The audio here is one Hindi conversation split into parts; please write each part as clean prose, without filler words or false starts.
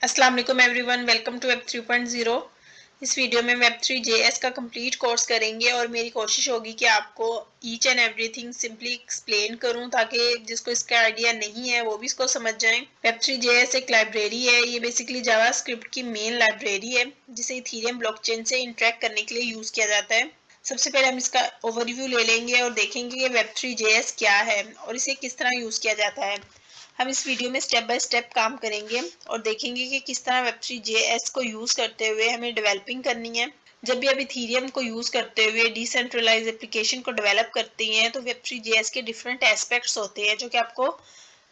अस्सलाम वालेकुम एवरीवन, वेलकम टू वेब 3.0। इस वीडियो में वेब 3 JS का कंप्लीट कोर्स करेंगे और मेरी कोशिश होगी कि आपको each and everything simply explain करूं ताकि जिसको इसका आइडिया नहीं है वो भी इसको समझ जाएं। वेब 3 JS एक लाइब्रेरी है। ये बेसिकली जावास्क्रिप्ट की मेन लाइब्रेरी है जिसे इथेरियम ब्लॉकचेन से इंटरेक्ट करने के लिए यूज किया जाता है। सबसे पहले हम इसका ओवरव्यू ले लेंगे और देखेंगे कि वेब 3 JS क्या है और इसे किस तरह यूज किया जाता है। हम इस वीडियो में स्टेप बाय स्टेप काम करेंगे और देखेंगे कि किस तरह Web3 JS को यूज करते हुए हमें डेवलपिंग करनी है। जब भी आप इथेरियम को यूज करते हुए डिसेंट्रलाइज एप्लीकेशन को डेवलप करते हैं तो Web3 JS के डिफरेंट एस्पेक्ट्स होते हैं जो कि आपको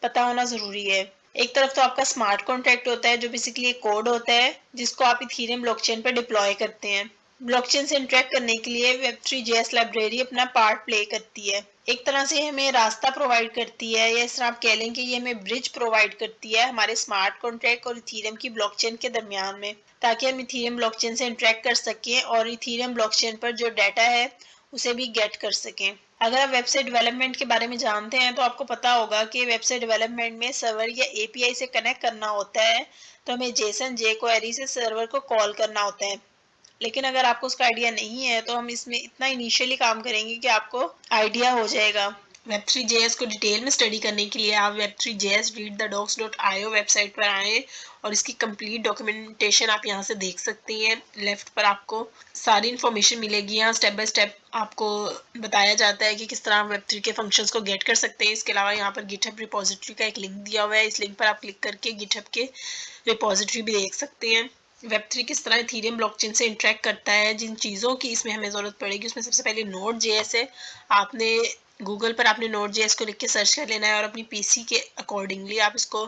पता होना जरूरी है। एक तरफ तो आपका स्मार्ट कॉन्ट्रैक्ट होता है जो बेसिकली एक कोड होता है जिसको आप इथेरियम ब्लॉकचेन पर डिप्लॉय करते हैं। ब्लॉकचेन से इंटरेक्ट करने के लिए Web3 JS लाइब्रेरी अपना पार्ट प्ले करती है। एक तरह से हमें रास्ता प्रोवाइड करती है या इस तरह आप कह लें कि ये हमें ब्रिज प्रोवाइड करती है हमारे स्मार्ट कॉन्ट्रैक्ट और इथेरियम की ब्लॉकचेन के दरमियान में, ताकि हम इथेरियम ब्लॉकचेन से इंटरेक्ट कर सकें और इथेरियम ब्लॉकचेन पर जो डाटा है उसे भी गेट कर सकें। अगर आप वेबसाइट डेवलपमेंट के बारे में जानते हैं तो आपको पता होगा कि वेबसाइट डेवलपमेंट में सर्वर या API से कनेक्ट करना होता है तो हमें JSON jQuery से सर्वर को कॉल करना होता है। लेकिन अगर आपको उसका आइडिया नहीं है तो हम इसमें इतना इनिशियली काम करेंगे कि आपको आइडिया हो जाएगा। Web3 JS को डिटेल में स्टडी करने के लिए आप Web3 JS readthedocs.io वेबसाइट पर आएँ और इसकी कंप्लीट डॉक्यूमेंटेशन आप यहाँ से देख सकती हैं। लेफ्ट पर आपको सारी इन्फॉर्मेशन मिलेगी। यहाँ स्टेप बाय स्टेप आपको बताया जाता है कि किस तरह आप Web3 के फंक्शंस को गेट कर सकते हैं। इसके अलावा यहाँ पर गिटहब रिपोजिटरी का एक लिंक दिया हुआ है। इस लिंक पर आप क्लिक करके गिटहब के रिपोजिटरी भी देख सकते हैं। Web3 किस तरह इथेरियम ब्लॉकचेन से इंटरेक्ट करता है, जिन चीज़ों की इसमें हमें ज़रूरत पड़ेगी उसमें सबसे पहले Node.js है। आपने गूगल पर आपने Node.js को लिख के सर्च कर लेना है और अपनी PC के अकॉर्डिंगली आप इसको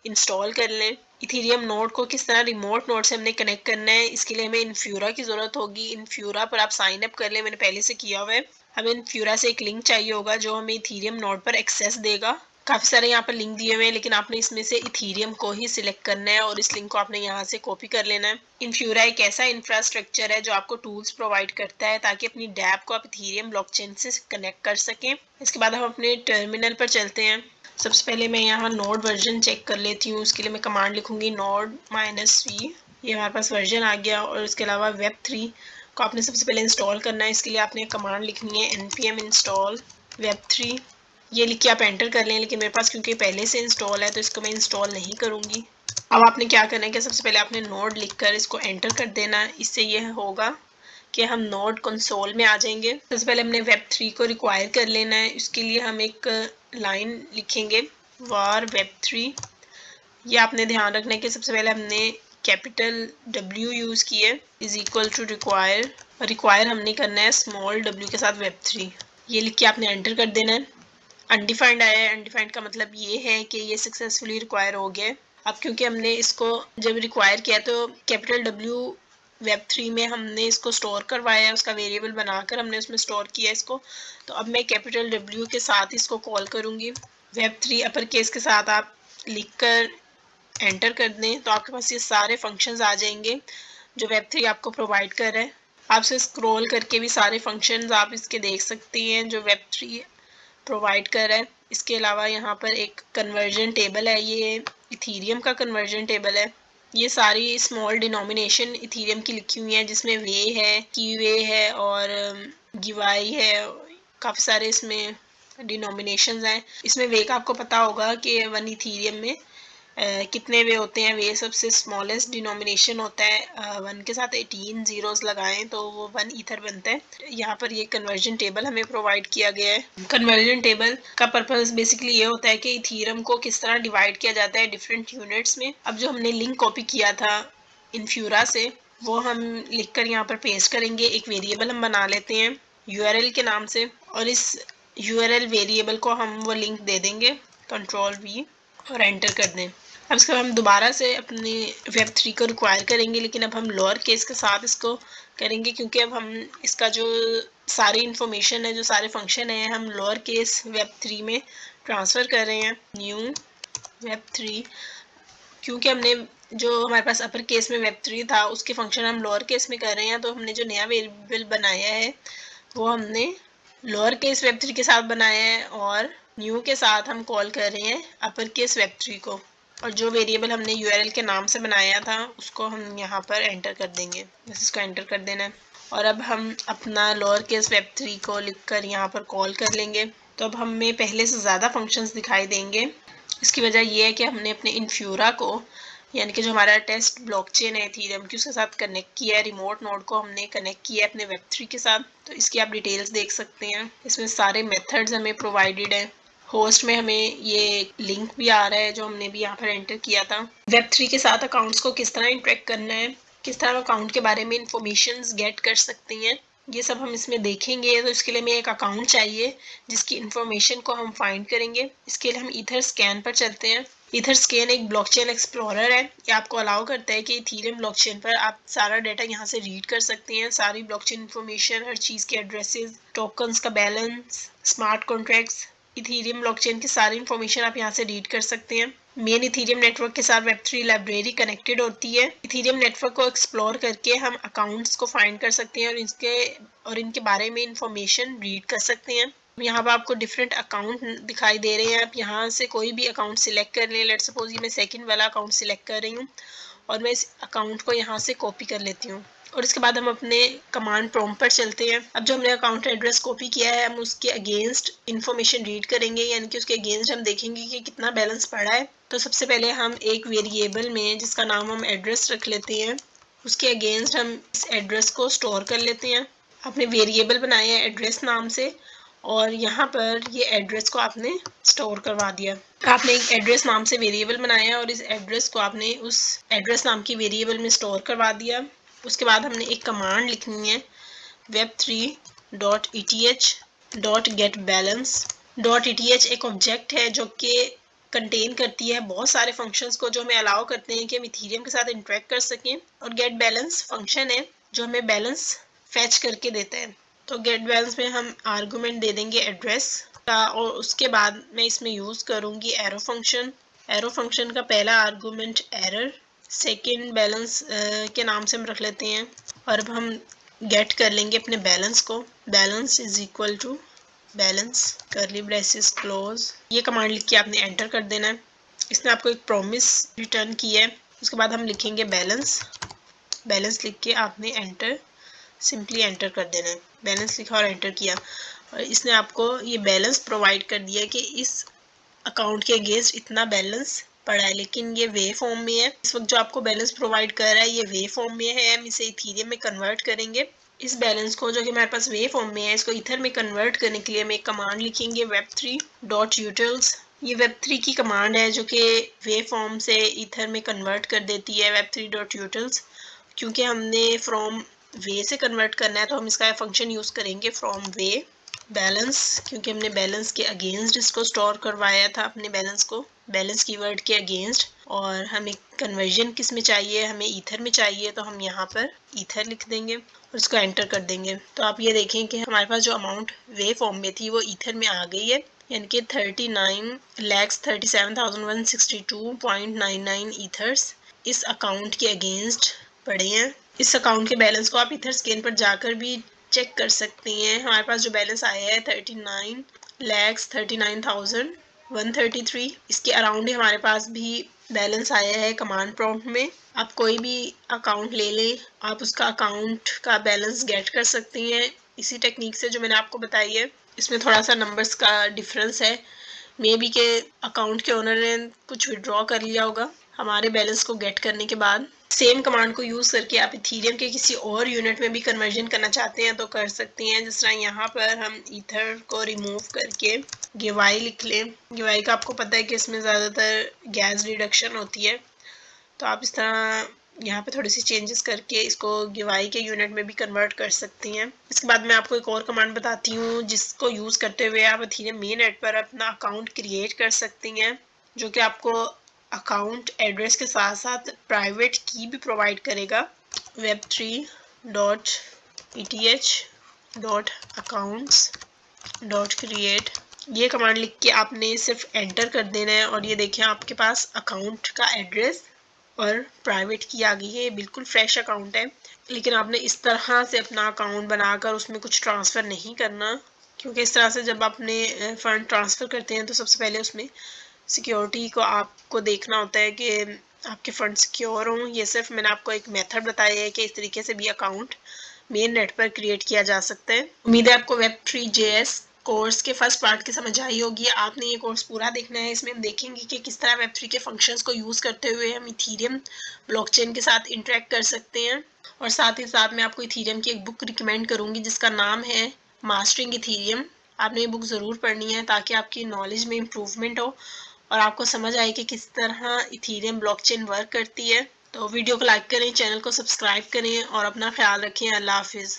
इंस्टॉल कर लें। इथेरियम नोड को किस तरह रिमोट नोड से हमने कनेक्ट करना है, इसके लिए हमें इन्फ्यूरा की ज़रूरत होगी। इन्फ्यूरा पर आप साइन अप कर लें, मैंने पहले से किया हुआ है। हमें इन्फ्यूरा से एक लिंक चाहिए होगा जो हमें इथेरियम नोड पर एक्सेस देगा। काफ़ी सारे यहाँ पर लिंक दिए हुए हैं लेकिन आपने इसमें से इथेरियम को ही सिलेक्ट करना है और इस लिंक को आपने यहाँ से कॉपी कर लेना है। इन्फ्यूरा एक ऐसा इंफ्रास्ट्रक्चर है जो आपको टूल्स प्रोवाइड करता है ताकि अपनी डैप को आप इथेरियम ब्लॉकचेन से कनेक्ट कर सकें। इसके बाद हम अपने टर्मिनल पर चलते हैं। सबसे पहले मैं यहाँ नोड वर्जन चेक कर लेती हूँ। उसके लिए मैं कमांड लिखूंगी node-v। ये हमारे पास वर्जन आ गया। और इसके अलावा Web3 को आपने सबसे पहले इंस्टॉल करना है। इसके लिए आपने कमांड लिखनी है npm install web3। ये लिख के आप एंटर कर लें, लेकिन मेरे पास क्योंकि पहले से इंस्टॉल है तो इसको मैं इंस्टॉल नहीं करूँगी। अब आपने क्या करना है कि सबसे पहले आपने नोड लिखकर इसको एंटर कर देना। इससे ये होगा कि हम नोड कंसोल में आ जाएंगे। सबसे पहले हमने Web3 को रिक्वायर कर लेना है। इसके लिए हम एक लाइन लिखेंगे var web3। ये आपने ध्यान रखना है कि सबसे पहले हमने कैपिटल W यूज़ की है is equal to require. Require हमने करना है स्मॉल w के साथ Web3। ये लिख के आपने एंटर कर देना है। अनडिफाइंड आया है। अनडिफाइंड का मतलब ये है कि ये सक्सेसफुली रिक्वायर हो गया है। अब क्योंकि हमने इसको जब रिक्वायर किया तो कैपिटल W Web3 में हमने इसको स्टोर करवाया है, उसका वेरिएबल बनाकर हमने उसमें स्टोर किया है इसको। तो अब मैं कैपिटल W के साथ इसको कॉल करूँगी। Web3 अपर केस के साथ आप लिख कर एंटर कर दें तो आपके पास ये सारे फंक्शंस आ जाएंगे जो Web3 आपको प्रोवाइड कर रहा है। आपसे स्क्रॉल करके भी सारे फंक्शंस आप इसके देख सकती हैं जो Web3 प्रोवाइड कर रहा है। इसके अलावा यहाँ पर एक कन्वर्जन टेबल है। ये इथेरियम का कन्वर्जन टेबल है। ये सारी स्मॉल डिनोमिनेशन इथेरियम की लिखी हुई है जिसमें वे है, की वे है और गिवाई है। काफ़ी सारे इसमें डिनोमिनेशंस हैं। इसमें वे का आपको पता होगा कि 1 इथेरियम में कितने वे होते हैं। वे सबसे स्मॉलेस्ट डिनोमिनेशन होता है। 1 के साथ 18 जीरोस लगाएं तो वो 1 ईथर बनता है। यहाँ पर ये कन्वर्जन टेबल हमें प्रोवाइड किया गया है। कन्वर्जन टेबल का पर्पस बेसिकली ये होता है कि इथेरियम को किस तरह डिवाइड किया जाता है डिफरेंट यूनिट्स में। अब जो हमने लिंक कॉपी किया था इन्फ्यूरा से वो हम लिखकर यहाँ पर पेस्ट करेंगे। एक वेरिएबल हम बना लेते हैं URL के नाम से और इस URL वेरिएबल को हम वो लिंक दे देंगे Ctrl+V और एंटर कर दें। अब इसको हम दोबारा से अपने Web3 को रिक्वायर करेंगे लेकिन अब हम लोअर केस के साथ इसको करेंगे क्योंकि अब हम इसका जो सारी इंफॉर्मेशन है, जो सारे फंक्शन है, हम लोअर केस Web3 में ट्रांसफ़र कर रहे हैं। न्यू Web3 क्योंकि हमने जो हमारे पास अपर केस में Web3 था उसके फंक्शन हम लोअर केस में कर रहे हैं तो हमने जो नया वेरिएबल बनाया है वो हमने लोअर केस Web3 के साथ बनाया है और न्यू के साथ हम कॉल कर रहे हैं अपर केस Web3 को। और जो वेरिएबल हमने यूआरएल के नाम से बनाया था उसको हम यहाँ पर एंटर कर देंगे, बस इसको एंटर कर देना है। और अब हम अपना लोअर केस web3 को लिखकर यहाँ पर कॉल कर लेंगे। तो अब हमें पहले से ज़्यादा फंक्शंस दिखाई देंगे। इसकी वजह ये है कि हमने अपने इन्फ्यूरा को, यानी कि जो हमारा टेस्ट ब्लॉकचेन है इथेरियम की, उसके साथ कनेक्ट किया है। रिमोट नोड को हमने कनेक्ट किया है अपने web3 के साथ। तो इसकी आप डिटेल्स देख सकते हैं। इसमें सारे मेथड्स हमें प्रोवाइडेड है। होस्ट में हमें ये लिंक भी आ रहा है जो हमने भी यहाँ पर एंटर किया था। web3 के साथ अकाउंट्स को किस तरह इंटरेक्ट करना है, किस तरह अकाउंट के बारे में इंफॉर्मेशन गेट कर सकते हैं, ये सब हम इसमें देखेंगे। तो इसके लिए हमें एक अकाउंट चाहिए जिसकी इंफॉर्मेशन को हम फाइंड करेंगे। इसके लिए हम ईथर स्कैन पर चलते हैं। ईथर स्कैन एक ब्लॉकचेन एक्सप्लोरर है। ये आपको अलाउ करता है कि इथेरियम ब्लॉकचेन पर आप सारा डाटा यहाँ से रीड कर सकते हैं। सारी ब्लॉकचेन इंफॉर्मेशन, हर चीज़ के एड्रेसेस, टोकन्स का balance, smart contracts, Ethereum blockchain की सारी इंफॉर्मेशन आप यहाँ से रीड कर सकते हैं। मेन इथेरियम नेटवर्क के साथ web3 लाइब्रेरी कनेक्टेड होती है। इथेरियम नेटवर्क को एक्सप्लोर करके हम अकाउंट्स को फाइंड कर सकते हैं और इनके बारे में इंफॉर्मेशन रीड कर सकते हैं। यहाँ पर आपको डिफरेंट अकाउंट दिखाई दे रहे हैं। आप यहाँ से कोई भी अकाउंट सिलेक्ट कर लें। लेट्स सपोज ये मैं सेकंड वाला अकाउंट सिलेक्ट कर रही हूँ और मैं इस अकाउंट को यहाँ से कॉपी कर लेती हूँ। और इसके बाद हम अपने कमांड प्रॉम्प्ट पर चलते हैं। अब जो हमने अकाउंट एड्रेस कॉपी किया है हम उसके अगेंस्ट इंफॉर्मेशन रीड करेंगे, यानी कि उसके अगेंस्ट हम देखेंगे कि कितना बैलेंस पड़ा है। तो सबसे पहले हम एक वेरिएबल में जिसका नाम हम एड्रेस रख लेते हैं, उसके अगेंस्ट हम इस एड्रेस को स्टोर कर लेते हैं। आपने वेरिएबल बनाया है एड्रेस नाम से और यहाँ पर ये एड्रेस को आपने स्टोर करवा दिया। आपने एक एड्रेस नाम से वेरिएबल बनाया और इस एड्रेस को आपने उस एड्रेस नाम की वेरिएबल में स्टोर करवा दिया। उसके बाद हमने एक कमांड लिखनी है, web3.eth.getBalance। .eth एक ऑब्जेक्ट है जो कि कंटेन करती है बहुत सारे फंक्शंस को जो हमें अलाउ करते हैं कि हम इथेरियम के साथ इंटरेक्ट कर सकें। और गेट बैलेंस फंक्शन है जो हमें बैलेंस फैच करके देता है। तो गेट बैलेंस में हम आर्गुमेंट दे देंगे एड्रेस का और उसके बाद मैं इसमें यूज़ करूँगी एरो फंक्शन। एरो फंक्शन का पहला आर्गुमेंट एरर, सेकेंड बैलेंस के नाम से हम रख लेते हैं। और अब हम गेट कर लेंगे अपने बैलेंस को। Balance is equal to balance curly braces close. ये कमांड लिख के आपने एंटर कर देना है। इसने आपको एक प्रॉमिस रिटर्न की है। उसके बाद हम लिखेंगे बैलेंस। बैलेंस लिख के आपने एंटर, सिंपली एंटर कर देना है। बैलेंस लिखा और एंटर किया और इसने आपको ये बैलेंस प्रोवाइड कर दिया कि इस अकाउंट के अगेंस्ट इतना बैलेंस पड़ा है, लेकिन ये वे फॉर्म में है। इस वक्त जो आपको बैलेंस प्रोवाइड कर रहा है ये वे फॉर्म में है। हम इसे इथेरियम में कन्वर्ट करेंगे। इस बैलेंस को जो कि हमारे पास वे फॉर्म में है, इसको ईथर में कन्वर्ट करने के लिए हम एक कमांड लिखेंगे, web3.utils। ये web3 की कमांड है जो कि वे फॉर्म से ईथर में कन्वर्ट कर देती है, web3.utils। क्योंकि हमने फ्रॉम वे से कन्वर्ट करना है तो हम इसका फंक्शन यूज़ करेंगे फ्रॉम वे। बैलेंस, क्योंकि हमने बैलेंस के अगेंस्ट इसको स्टोर करवाया था, अपने बैलेंस को बैलेंस कीवर्ड के अगेंस्ट। और हमें कन्वर्जन किस में चाहिए, हमें ईथर में चाहिए, तो हम यहाँ पर ईथर लिख देंगे और इसको एंटर कर देंगे। तो आप ये देखें कि हमारे पास जो अमाउंट वे फॉर्म में थी वो ईथर में आ गई है, यानी कि 39,37,162.99 ईथर्स इस अकाउंट के अगेंस्ट पड़े हैं। इस अकाउंट के बैलेंस को आप ईथर स्कैन पर जाकर भी चेक कर सकती हैं। हमारे पास जो बैलेंस आया है 39,39,133। इसके अराउंड ही हमारे पास भी बैलेंस आया है कमांड प्रॉम्प्ट में। आप कोई भी अकाउंट ले लें, आप उसका अकाउंट का बैलेंस गेट कर सकती हैं इसी टेक्निक से जो मैंने आपको बताई है। इसमें थोड़ा सा नंबर्स का डिफरेंस है, मे बी के अकाउंट के ओनर ने कुछ विड्रॉ कर लिया होगा हमारे बैलेंस को गेट करने के बाद। सेम कमांड को यूज़ करके आप इथेरियम के किसी और यूनिट में भी कन्वर्जन करना चाहते हैं तो कर सकती हैं। जिस तरह यहाँ पर हम ईथर को रिमूव करके गिवाई लिख लें। गिवाई का आपको पता है कि इसमें ज़्यादातर गैस रिडक्शन होती है, तो आप इस तरह यहाँ पे थोड़ी सी चेंजेस करके इसको गिवाई के यूनिट में भी कन्वर्ट कर सकती हैं। इसके बाद मैं आपको एक और कमांड बताती हूँ जिसको यूज़ करते हुए आप इथेरियम मेन नेट पर अपना अकाउंट क्रिएट कर सकती हैं, जो कि आपको अकाउंट एड्रेस के साथ साथ प्राइवेट की भी प्रोवाइड करेगा। web3.eth.accounts.create ये कमांड लिख के आपने सिर्फ एंटर कर देना है और ये देखें आपके पास अकाउंट का एड्रेस और प्राइवेट की आ गई है। ये बिल्कुल फ्रेश अकाउंट है, लेकिन आपने इस तरह से अपना अकाउंट बनाकर उसमें कुछ ट्रांसफ़र नहीं करना, क्योंकि इस तरह से जब आपने फ़ंड ट्रांसफ़र करते हैं तो सबसे पहले उसमें सिक्योरिटी को आपको देखना होता है कि आपके फंड सिक्योर हों। ये सिर्फ मैंने आपको एक मेथड बताया है कि इस तरीके से भी अकाउंट मेन नेट पर क्रिएट किया जा सकता है। उम्मीद है आपको Web3 JS कोर्स के फर्स्ट पार्ट की समझ आई होगी। आपने ये कोर्स पूरा देखना है। इसमें हम देखेंगे कि किस तरह Web3 के फंक्शंस को यूज़ करते हुए हम इथीरियम ब्लॉकचेन के साथ इंटरेक्ट कर सकते हैं। और साथ ही साथ मैं आपको इथीरियम की एक बुक रिकमेंड करूँगी जिसका नाम है मास्टरिंग इथीरियम। आपने ये बुक ज़रूर पढ़नी है ताकि आपकी नॉलेज में इम्प्रूवमेंट हो और आपको समझ आए कि किस तरह इथीरियम ब्लॉकचेन वर्क करती है। तो वीडियो को लाइक करें, चैनल को सब्सक्राइब करें और अपना ख्याल रखें। अल्लाह हाफिज़।